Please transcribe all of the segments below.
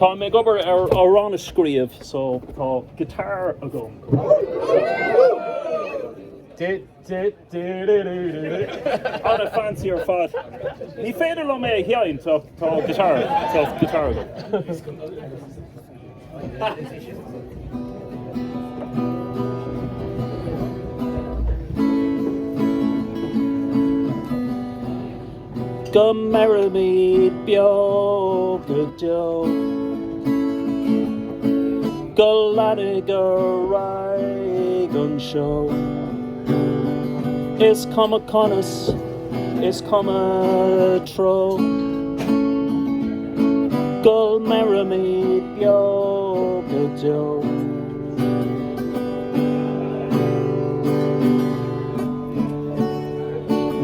Tá mé gobar arán a scríomh, so tá guitar a gom. Anna fancy ar fad. Ní féidir le mé heáin tá guitar a gom. Go marry me, Beo Go Deo. Go laddie go ride gun show. Is come a conus, is come a tro. Go marry me, Beo Go Deo.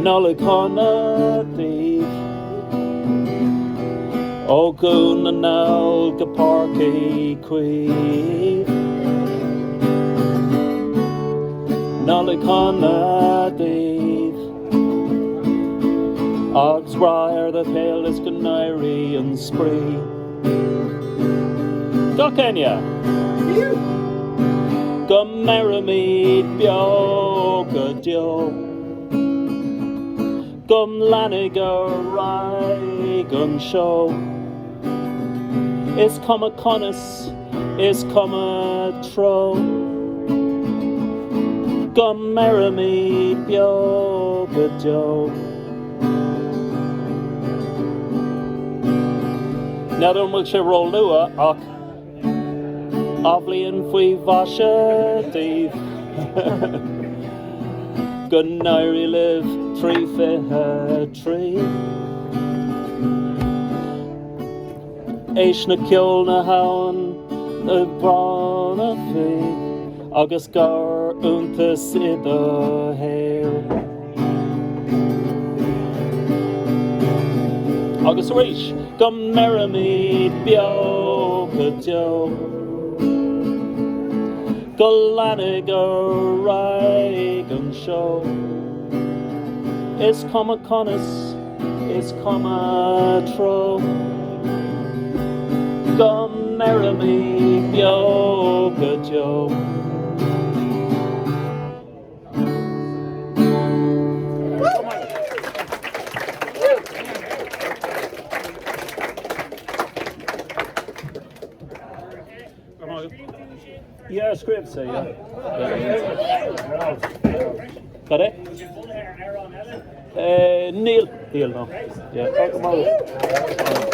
Nolly conna thief. O goon and now the parky queen. Nolly conna thief. Ogs ryer the pale is canary and spree. Go Kenya. Go marry me, Beo Go Deo. Gum laniger rye gun show. Is come a conus, is come a tro. Gum marry me, Beo Go Deo. Now don't will she roll lua och Ovlian fui vasha thief. Good night live tree fair tree. Eish na kill na haun na brana fee. August gar untus I the hair. August reach come marry me, Beo Go Deo. Go laniger ride and show. Is come a conus, is come a tro. Go marry me, Beo Go Deo. Yeah, script say yeah. Got it? Neil no. Yeah, come on.